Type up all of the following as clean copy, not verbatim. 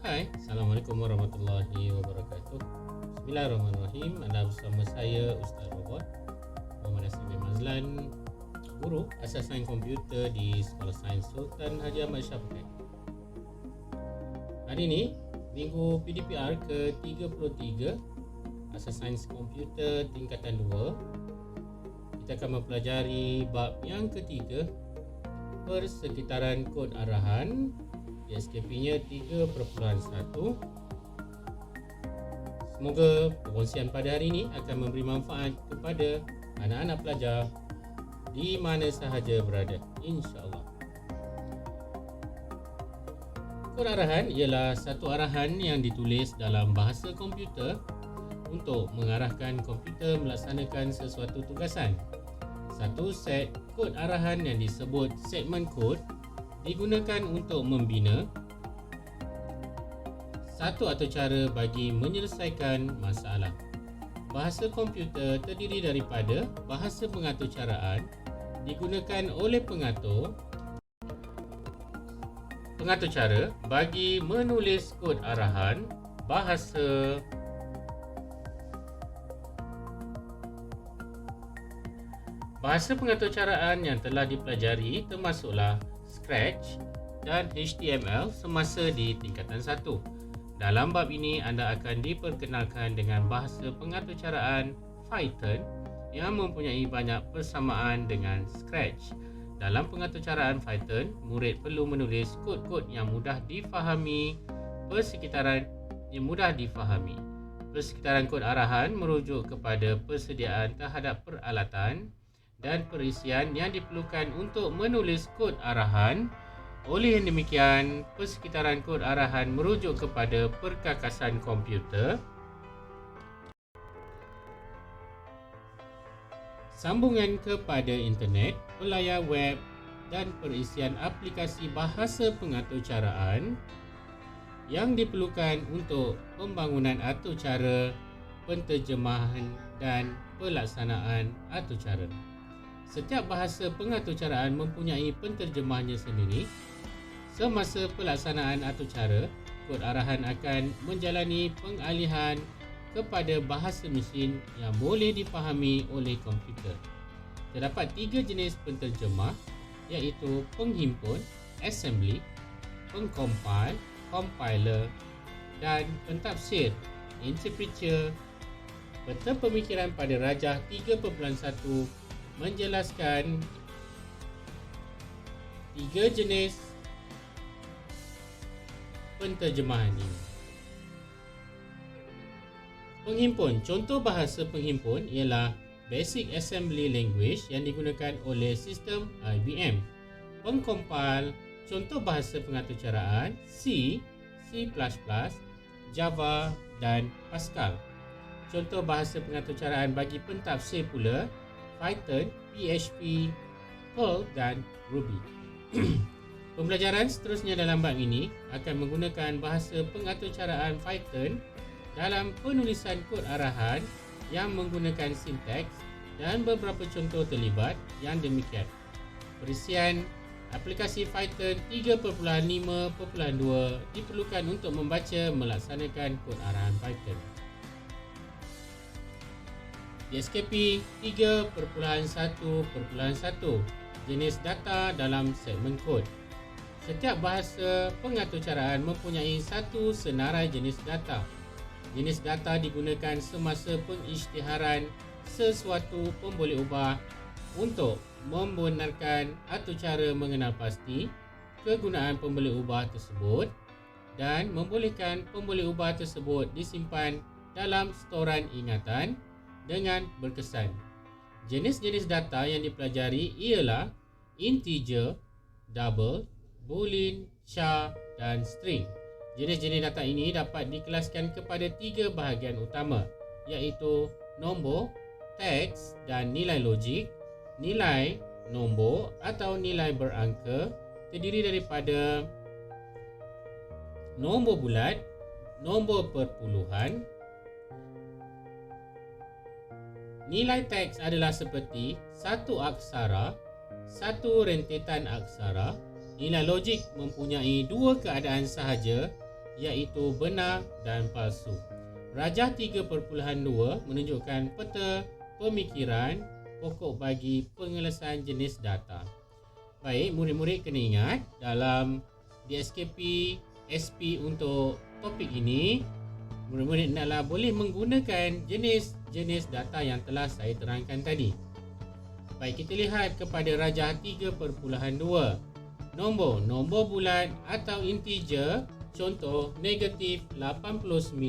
Hai, Assalamualaikum warahmatullahi wabarakatuh. Bismillahirrahmanirrahim. Anda bersama saya Ustaz Robot Muhammad Nasir bin Mazlan, guru Asas Sains Komputer di Sekolah Sains Sultan Haji Ahmad Shah Pekan. Hari ini minggu PDPR ke-33 Asas Sains Komputer tingkatan 2. Kita akan mempelajari bab yang ketiga, persekitaran kod arahan. SKP-nya 3.1. Semoga perkongsian pada hari ini akan memberi manfaat kepada anak-anak pelajar di mana sahaja berada, insya-Allah. Kod arahan ialah satu arahan yang ditulis dalam bahasa komputer untuk mengarahkan komputer melaksanakan sesuatu tugasan. Satu set kod arahan yang disebut segmen kod digunakan untuk membina satu atau cara bagi menyelesaikan masalah. Bahasa komputer terdiri daripada bahasa pengatur caraan digunakan oleh pengatur cara bagi menulis kod arahan. Bahasa pengatur caraan yang telah dipelajari termasuklah Scratch dan HTML semasa di tingkatan 1. Dalam bab ini anda akan diperkenalkan dengan bahasa pengatur caraan Python yang mempunyai banyak persamaan dengan Scratch. Dalam pengatur caraan Python, murid perlu menulis kod-kod yang mudah difahami. Persekitaran kod arahan merujuk kepada persediaan terhadap peralatan dan perisian yang diperlukan untuk menulis kod arahan. Oleh yang demikian, persekitaran kod arahan merujuk kepada perkakasan komputer, sambungan kepada internet, pelayar web dan perisian aplikasi bahasa pengatur caraan yang diperlukan untuk pembangunan atur cara, penterjemahan dan pelaksanaan atur cara. Setiap bahasa pengatur caraan mempunyai penterjemahnya sendiri. Semasa pelaksanaan atur cara, kod arahan akan menjalani pengalihan kepada bahasa mesin yang boleh dipahami oleh komputer. Terdapat 3 jenis penterjemah, iaitu penghimpun, assembly, pengcompile, compiler dan pentafsir, interpreter. Peta pemikiran pada Rajah 3.1 menjelaskan 3 jenis penterjemahan ini. Penghimpun. Contoh bahasa penghimpun ialah Basic Assembly Language yang digunakan oleh sistem IBM. Pengcompile. Contoh bahasa pengatur caraan C, C++, Java dan Pascal. Contoh bahasa pengatur caraan bagi pentafsir pula Python, PHP, Perl dan Ruby. Pembelajaran seterusnya dalam bab ini akan menggunakan bahasa pengatur caraan Python dalam penulisan kod arahan yang menggunakan sintaks dan beberapa contoh terlibat yang demikian. Perisian aplikasi Python 3.5.2 diperlukan untuk membaca melaksanakan kod arahan Python. SKP 3.1.1 Jenis data dalam segmen kod. Setiap bahasa pengatur caraan mempunyai satu senarai jenis data. Jenis data digunakan semasa pengisytiharan sesuatu pemboleh ubah untuk membenarkan atur cara mengenal pasti kegunaan pemboleh ubah tersebut dan membolehkan pemboleh ubah tersebut disimpan dalam storan ingatan dengan berkesan. Jenis-jenis data yang dipelajari ialah integer, double, boolean, char dan string. Jenis-jenis data ini dapat dikelaskan kepada 3 bahagian utama, iaitu nombor, teks dan nilai logik. Nilai nombor atau nilai berangka terdiri daripada nombor bulat, nombor perpuluhan. Nilai teks adalah seperti satu aksara, satu rentetan aksara. Nilai logik mempunyai 2 keadaan sahaja, iaitu benar dan palsu. Rajah 3.2 menunjukkan peta pemikiran pokok bagi penyelesaian jenis data. Baik, murid-murid kena ingat dalam DSKP SP untuk topik ini, murid-murid hendaklah boleh menggunakan jenis-jenis data yang telah saya terangkan tadi. Baik, kita lihat kepada rajah 3.2. Nombor bulat atau integer, contoh negatif 89,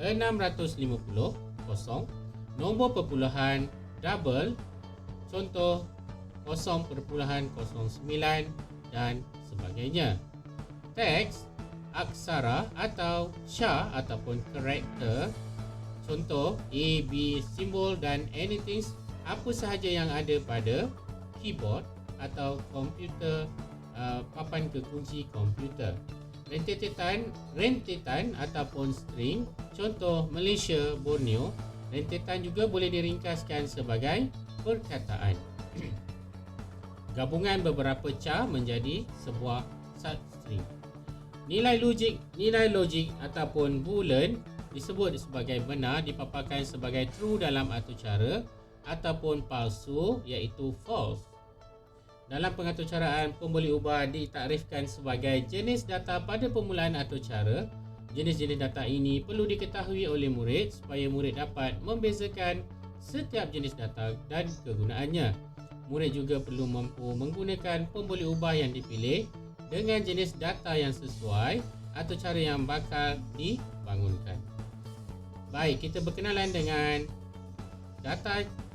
650, kosong. Nombor perpuluhan double, contoh 0.09 dan sebagainya. Teks, aksara atau sya ataupun karakter, contoh A, B, simbol dan anything, apa sahaja yang ada pada keyboard atau komputer, papan kekunci komputer. Rentetan ataupun string, contoh Malaysia, Borneo. Rentetan juga boleh diringkaskan sebagai perkataan. Gabungan beberapa char menjadi sebuah substring. Nilai logik ataupun boolean disebut sebagai benar dipaparkan sebagai true dalam atur cara ataupun palsu iaitu false. Dalam pengaturcaraan, pemboleh ubah ditakrifkan sebagai jenis data pada permulaan atur cara. Jenis-jenis data ini perlu diketahui oleh murid supaya murid dapat membezakan setiap jenis data dan kegunaannya. Murid juga perlu mampu menggunakan pemboleh ubah yang dipilih dengan jenis data yang sesuai atau cara yang bakal dibangunkan. Baik, kita berkenalan dengan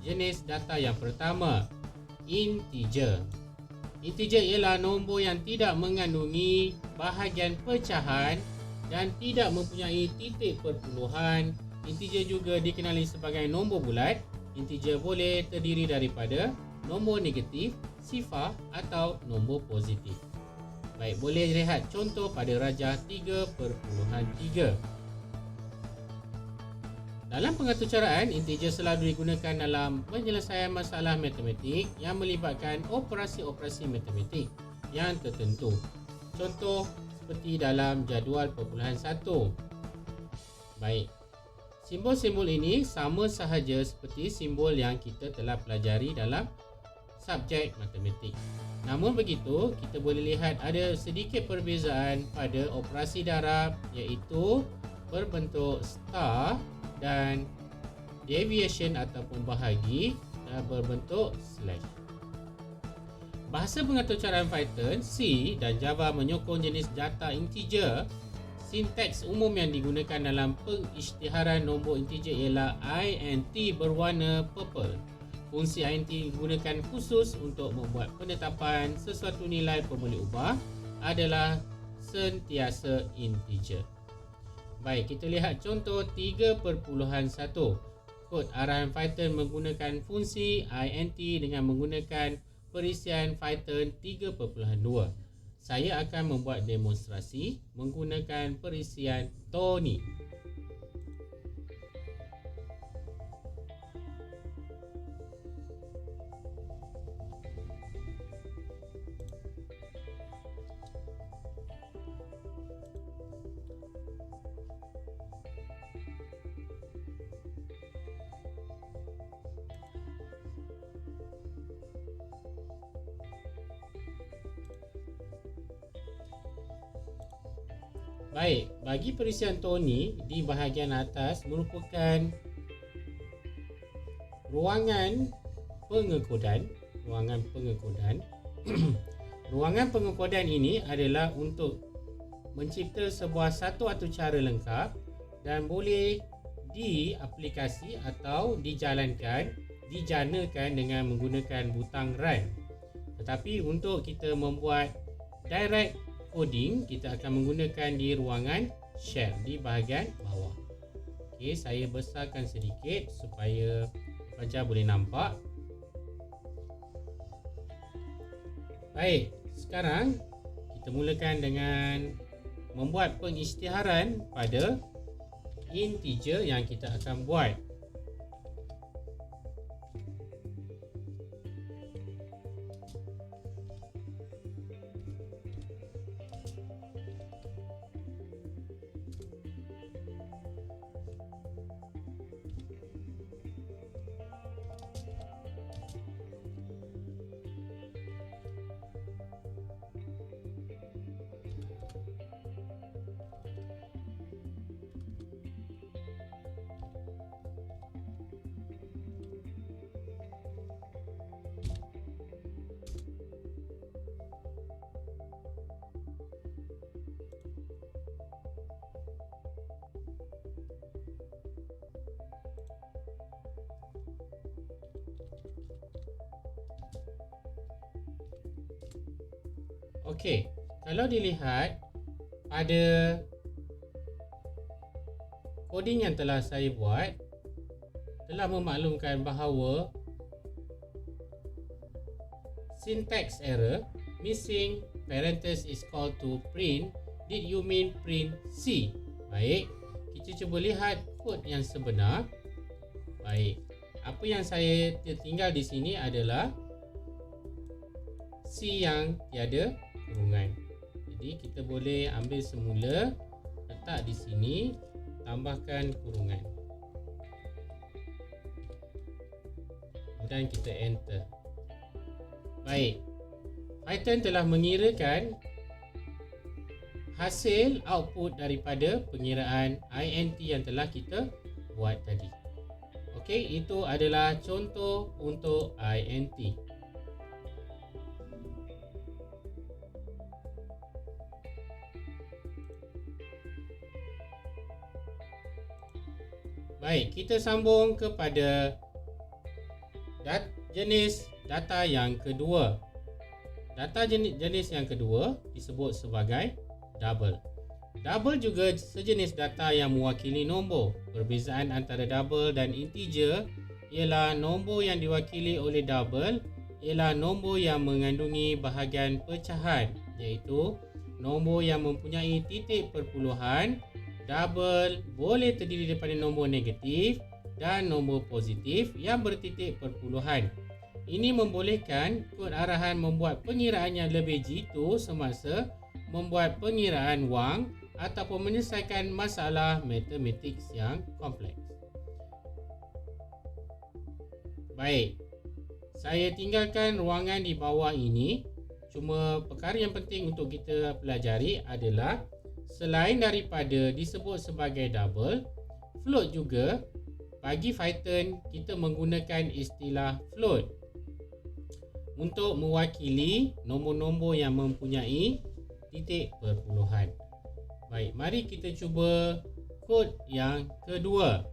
jenis data yang pertama, integer. Integer ialah nombor yang tidak mengandungi bahagian pecahan dan tidak mempunyai titik perpuluhan. Integer juga dikenali sebagai nombor bulat. Integer boleh terdiri daripada nombor negatif, sifar atau nombor positif. Baik, boleh lihat contoh pada rajah 3.3. Dalam pengaturcaraan, integer selalu digunakan dalam penyelesaian masalah matematik yang melibatkan operasi-operasi matematik yang tertentu. Contoh seperti dalam jadual perpuluhan 1. Baik, simbol-simbol ini sama sahaja seperti simbol yang kita telah pelajari dalam subjek matematik. Namun begitu, kita boleh lihat ada sedikit perbezaan pada operasi darab iaitu berbentuk star dan deviation ataupun bahagi berbentuk slash. Bahasa pengaturcaraan Python, C dan Java menyokong jenis data integer. Sinteks umum yang digunakan dalam pengisytiharan nombor integer ialah int berwarna purple. Fungsi int digunakan khusus untuk membuat penetapan sesuatu nilai pemboleh ubah adalah sentiasa integer. Baik, kita lihat contoh 3.1. Kod arahan Python menggunakan fungsi int dengan menggunakan perisian Python 3.2. Saya akan membuat demonstrasi menggunakan perisian Tony. Baik, bagi perisian Tony di bahagian atas merupakan ruangan pengekodan. Ruangan pengekodan ini adalah untuk mencipta sebuah satu atur cara lengkap dan boleh diaplikasi atau dijanakan dengan menggunakan butang run. Tetapi untuk kita membuat direct coding, kita akan menggunakan di ruangan shell di bahagian bawah. Okey, saya besarkan sedikit supaya pelajar boleh nampak. Baik, sekarang kita mulakan dengan membuat pengisytiharan pada integer yang kita akan buat. Okey, kalau dilihat pada coding yang telah saya buat, telah memaklumkan bahawa syntax error missing parenthesis is called to print. Did you mean print C? Baik, kita cuba lihat kod yang sebenar. Baik, apa yang saya tinggal di sini adalah C yang tiada kurungan. Jadi kita boleh ambil semula, letak di sini, tambahkan kurungan. Kemudian kita enter. Baik, Python telah mengirakan hasil output daripada pengiraan int yang telah kita buat tadi. Okey, itu adalah contoh untuk int. Baik, kita sambung kepada jenis data yang kedua. Data jenis yang kedua disebut sebagai double. Double juga sejenis data yang mewakili nombor. Perbezaan antara double dan integer ialah nombor yang diwakili oleh double ialah nombor yang mengandungi bahagian pecahan, iaitu nombor yang mempunyai titik perpuluhan. Double boleh terdiri daripada nombor negatif dan nombor positif yang bertitik perpuluhan. Ini membolehkan kod arahan membuat pengiraan yang lebih jitu semasa membuat pengiraan wang ataupun menyelesaikan masalah matematik yang kompleks. Baik, saya tinggalkan ruangan di bawah ini. Cuma perkara yang penting untuk kita pelajari adalah selain daripada disebut sebagai double, float juga. Bagi Python kita menggunakan istilah float untuk mewakili nombor-nombor yang mempunyai titik perpuluhan. Baik, mari kita cuba kod yang kedua.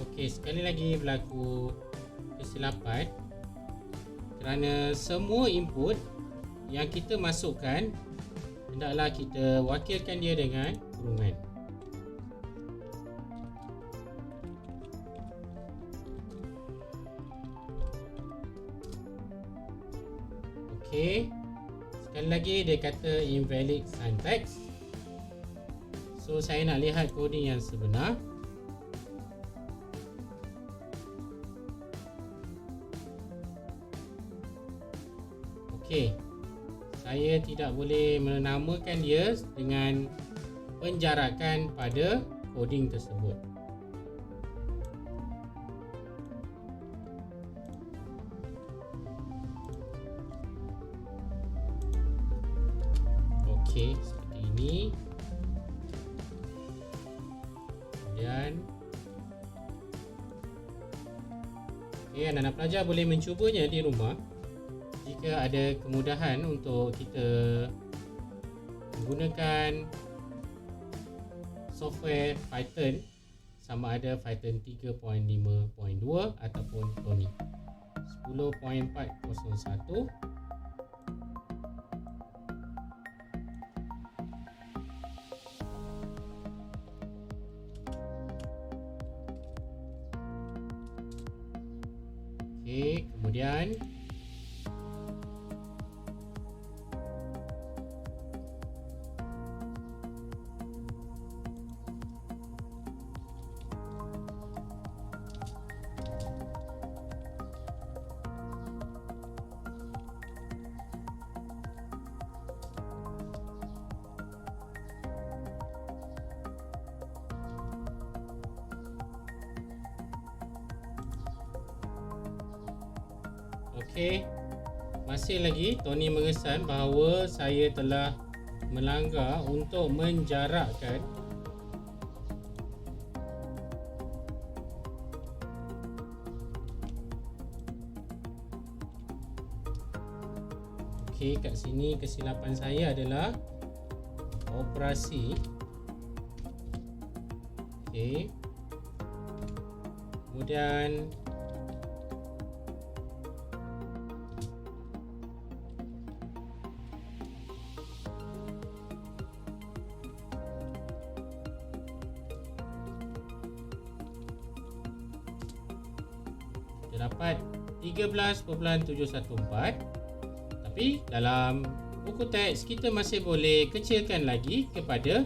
Okey, sekali lagi berlaku kesilapan kerana semua input yang kita masukkan hendaklah kita wakilkan dia dengan kurungan. Okey, sekali lagi dia kata invalid syntax. So saya nak lihat coding yang sebenar. Okey, saya tidak boleh menamakan dia dengan penjarakan pada coding tersebut. Okey, seperti ini. Kemudian anak-anak pelajar boleh mencubanya di rumah. Jika ada kemudahan untuk kita menggunakan software Python, sama ada Python 3.5.2 ataupun Tony 10.401. Kemudian okey, masih lagi Tony mengesan bahawa saya telah melanggar untuk menjarakkan okey, kat sini kesilapan saya adalah operasi. Okey, kemudian dapat 13.714, tapi dalam buku teks kita masih boleh kecilkan lagi kepada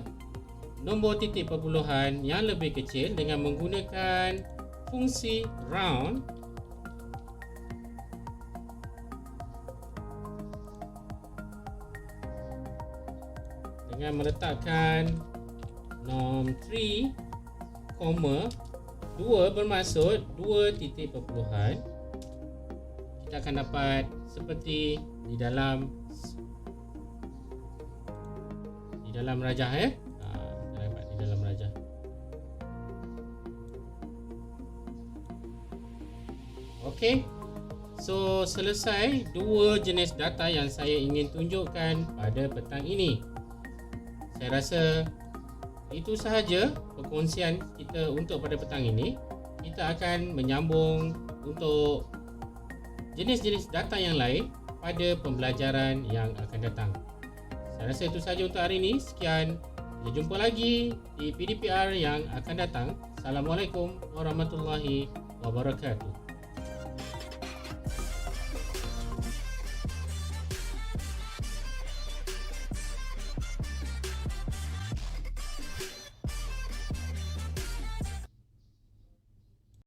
nombor titik perpuluhan yang lebih kecil dengan menggunakan fungsi round. Dengan meletakkan norm 3, 2 bermaksud 2 titik perpuluhan, kita akan dapat seperti di dalam rajah kita dapat di dalam rajah. Okey, so selesai dua jenis data yang saya ingin tunjukkan pada petang ini. Saya rasa itu sahaja perkongsian kita untuk pada petang ini. Kita akan menyambung untuk jenis-jenis data yang lain pada pembelajaran yang akan datang. Saya rasa itu sahaja untuk hari ini. Sekian, kita jumpa lagi di PDPR yang akan datang. Assalamualaikum warahmatullahi wabarakatuh.